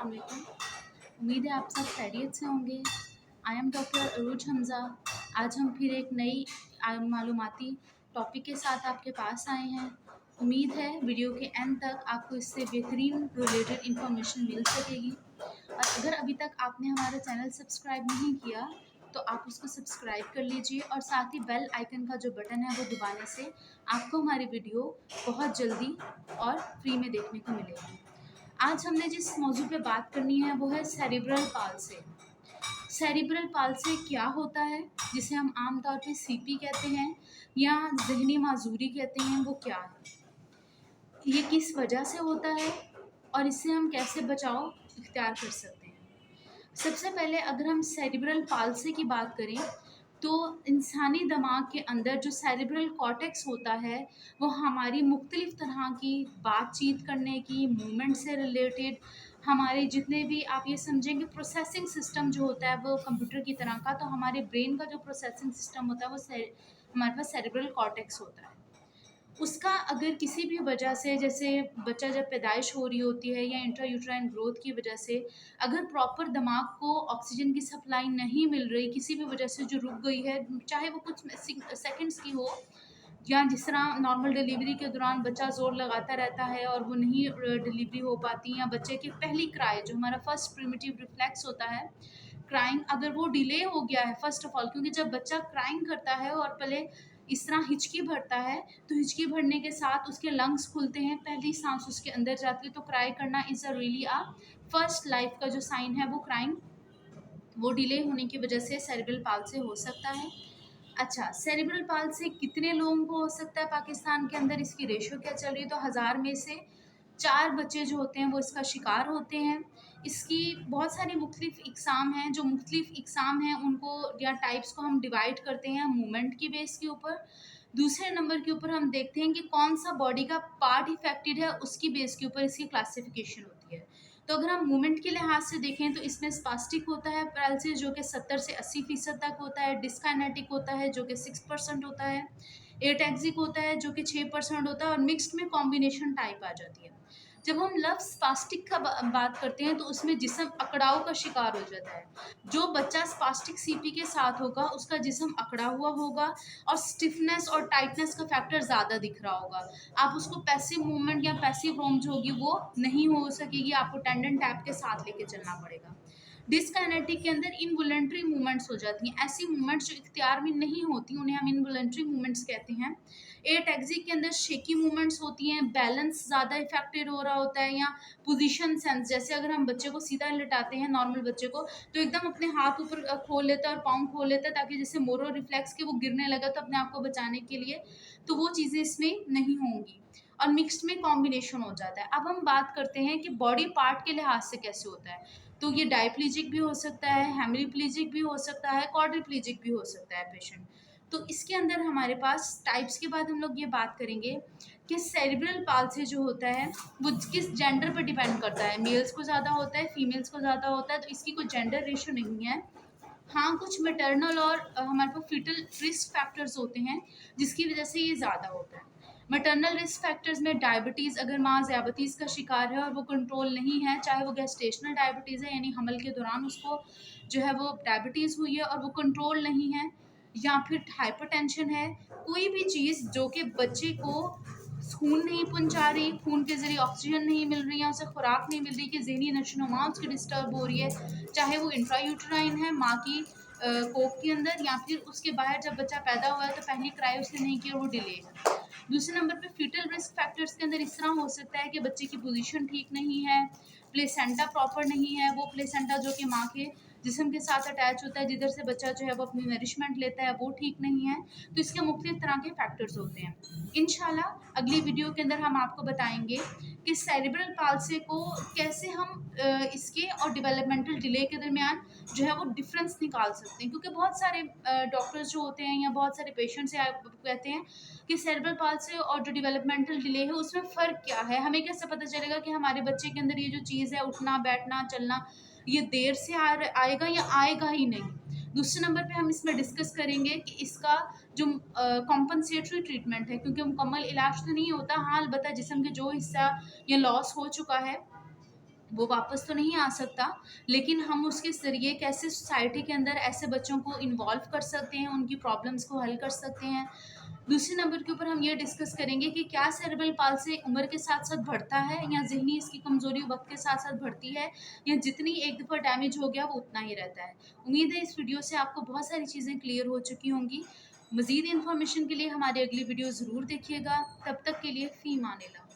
अस्सलाम वालेकुम। उम्मीद है आप सब खैरियत से होंगे। आई एम डॉक्टर अरूज हमज़ा। आज हम फिर एक नई मालूमाती टॉपिक के साथ आपके पास आए हैं। उम्मीद है वीडियो के एंड तक आपको इससे बेहतरीन रिलेटेड इन्फॉर्मेशन मिल सकेगी। और अगर अभी तक आपने हमारा चैनल सब्सक्राइब नहीं किया तो आप उसको सब्सक्राइब कर लीजिए और साथ ही बेल आइकन का जो बटन है वो दबाने से आपको हमारी वीडियो बहुत जल्दी और फ्री में देखने को मिलेगी। आज हमने जिस मौजू पे बात करनी है वो है सेरिब्रल पाल्सी। सेरिब्रल पाल्सी क्या होता है, जिसे हम आम तौर पे सीपी कहते हैं या जहनी माजूरी कहते हैं, वो क्या है, ये किस वजह से होता है और इससे हम कैसे बचाव इख्तियार कर सकते हैं। सबसे पहले अगर हम सेरिब्रल पाल्सी की बात करें तो इंसानी दिमाग के अंदर जो सेरिब्रल कॉर्टेक्स होता है वो हमारी मुख्तलिफ तरह की बातचीत करने की, मूवमेंट से रिलेटेड, हमारे जितने भी आप ये समझेंगे प्रोसेसिंग सिस्टम जो होता है वो कंप्यूटर की तरह का, तो हमारे ब्रेन का जो प्रोसेसिंग सिस्टम होता है वो हमारे पास सेरिब्रल कॉर्टेक्स होता है। उसका अगर किसी भी वजह से, जैसे बच्चा जब पैदाइश हो रही होती है या इंट्रायूट्राइन ग्रोथ की वजह से, अगर प्रॉपर दिमाग को ऑक्सीजन की सप्लाई नहीं मिल रही, किसी भी वजह से जो रुक गई है, चाहे वो कुछ सेकंड्स की हो, या जिस तरह नॉर्मल डिलीवरी के दौरान बच्चा ज़ोर लगाता रहता है और वो नहीं डिलीवरी हो पाती, या बच्चे की पहली क्राई जो हमारा फर्स्ट प्रिमिटिव रिफ्लेक्स होता है क्राइंग, अगर वो डिले हो गया है फर्स्ट ऑफ ऑल, क्योंकि जब बच्चा क्राइंग करता है और पहले इस तरह हिचकी भरता है तो हिचकी भरने के साथ उसके लंग्स खुलते हैं, पहली सांस उसके अंदर जाती है, तो क्राई करना is a really ah first life का जो साइन है वो क्राइंग, वो डिले होने की वजह से सेरिब्रल पाल्सी हो सकता है। अच्छा, सेरिब्रल पाल्सी कितने लोगों को हो सकता है पाकिस्तान के अंदर, इसकी रेशो क्या चल रही है, तो 1000 में से 4 बच्चे जो होते हैं वो इसका शिकार होते हैं। इसकी बहुत सारी मुख्तलिफ इकसाम हैं, जो मुख्तलिफ इकसाम हैं उनको या टाइप्स को हम डिवाइड करते हैं मूवमेंट की बेस के ऊपर। दूसरे नंबर के ऊपर हम देखते हैं कि कौन सा बॉडी का पार्ट इफेक्टेड है, उसकी बेस के ऊपर इसकी क्लासिफिकेशन होती है। तो अगर हम मूवमेंट के लिहाज से देखें तो इसमें स्पास्टिक होता है पैरालिसिस जो कि 70 से 80% तक होता है, डिस्काइनेटिक होता है जो कि 6% होता है, एटैक्सिक होता है जो कि 6% होता है, और मिक्स्ड में कॉम्बिनेशन टाइप आ जाती है। जब हम लफ्ज़ स्पास्टिक का बात करते हैं तो उसमें जिस्म अकड़ाव का शिकार हो जाता है। जो बच्चा स्पास्टिक सीपी के साथ होगा उसका जिस्म अकड़ा हुआ होगा और स्टिफनेस और टाइटनेस का फैक्टर ज़्यादा दिख रहा होगा। आप उसको पैसिव मूवमेंट या पैसिव रोम जो होगी वो नहीं हो सकेगी, आपको टेंडन टैप के साथ लेके चलना पड़ेगा। डिस्काइनेटिक के अंदर इनवॉलंटरी मूवमेंट्स हो जाती हैं, ऐसी मूवमेंट्स जो इख्तियार में नहीं होती उन्हें हम इनवॉलंटरी मूवमेंट्स कहते हैं। एटैक्सिक के अंदर शेकी मूवमेंट्स होती हैं, बैलेंस ज़्यादा इफेक्टेड हो रहा होता है, या पोजीशन सेंस, जैसे अगर हम बच्चे को सीधा लिटाते हैं नॉर्मल बच्चे को तो एकदम अपने हाथ ऊपर खोल लेता है और पाँव खोल लेता है ताकि जैसे मोरो रिफ्लेक्स के वो गिरने लगा तो अपने आप को बचाने के लिए, तो वो चीज़ें इसमें नहीं होंगी और मिक्स्ड में कॉम्बिनेशन हो जाता है। अब हम बात करते हैं कि बॉडी पार्ट के लिहाज से कैसे होता है, तो ये डायप्लीजिक भी हो सकता है, हेमिप्लीजिक भी हो सकता है, क्वाड्रिप्लीजिक भी हो सकता है पेशेंट। तो इसके अंदर हमारे पास टाइप्स के बाद हम लोग ये बात करेंगे कि सेरिब्रल पाल्सी जो होता है वो किस जेंडर पर डिपेंड करता है, मेल्स को ज़्यादा होता है, फीमेल्स को ज़्यादा होता है, तो इसकी कोई जेंडर रेशो नहीं है। हाँ, कुछ मैटरनल और हमारे पास फीटल रिस्क फैक्टर्स होते हैं जिसकी वजह से ये ज़्यादा होता है। मैटरनल रिस्क फैक्टर्स में डायबिटीज़, अगर माँ ज़ियाबतीज़ का शिकार है और वो कंट्रोल नहीं है, चाहे वो गेस्टेशनल डायबिटीज़ है यानी हमल के दौरान उसको जो है वो डायबिटीज़ हुई है और वो कंट्रोल नहीं है, या फिर हाइपरटेंशन है, कोई भी चीज़ जो कि बच्चे को खून नहीं पहुंचा रही, खून के ज़रिए ऑक्सीजन नहीं मिल रही है, उसे खुराक नहीं मिल रही, कि ज़हनी नशोनुमा उसकी डिस्टर्ब हो रही है, चाहे वो इंट्रायूटराइन है माँ की कोख के अंदर, या फिर उसके बाहर जब बच्चा पैदा हुआ है तो पहली क्राई उसने नहीं की और वो डिले है। दूसरे नंबर पे फीटल रिस्क फैक्टर्स के अंदर इस तरह हो सकता है कि बच्चे की पोजीशन ठीक नहीं है, प्लेसेंटा प्रॉपर नहीं है, वो प्लेसेंटा जो कि माँ के जिस्म के साथ अटैच होता है जिधर से बच्चा जो है वो अपनी नरिशमेंट लेता है, वो ठीक नहीं है। तो इसके मुख्तलिफ तरह के फैक्टर्स होते हैं। इंशाल्लाह अगली वीडियो के अंदर हम आपको बताएंगे कि सेरिब्रल पाल्सी को कैसे हम इसके और डेवलपमेंटल डिले के दरमियान जो है वो डिफरेंस निकाल सकते हैं, क्योंकि बहुत सारे डॉक्टर्स जो होते हैं या बहुत सारे पेशेंट्स कहते हैं कि सेरिब्रल पाल्सी और जो डेवलपमेंटल डिले है उसमें फ़र्क क्या है, हमें कैसे पता चलेगा कि हमारे बच्चे के अंदर ये जो चीज़ है उठना बैठना चलना ये देर से आएगा या आएगा ही नहीं। दूसरे नंबर पे हम इसमें डिस्कस करेंगे कि इसका जो कॉम्पनसेटरी ट्रीटमेंट है, क्योंकि मुकम्मल इलाज तो नहीं होता, हाँ अलबत्ता जिस्म के जो हिस्सा या लॉस हो चुका है वो वापस तो नहीं आ सकता, लेकिन हम उसके ज़रिए कैसे सोसाइटी के अंदर ऐसे बच्चों को इन्वॉल्व कर सकते हैं, उनकी प्रॉब्लम्स को हल कर सकते हैं। दूसरे नंबर के ऊपर हम ये डिस्कस करेंगे कि क्या सेरेब्रल पाल्सी उम्र के साथ-साथ बढ़ता है या ज़हनी इसकी कमज़ोरी वक़्त के साथ-साथ बढ़ती है, या जितनी एक दफ़ा डैमेज हो गया वो उतना ही रहता है। उम्मीद है इस वीडियो से आपको बहुत सारी चीज़ें क्लियर हो चुकी होंगी। मज़ीद इन्फॉर्मेशन के लिए हमारी अगली वीडियो ज़रूर देखिएगा। तब तक के लिए फ़ी अमान अल्लाह।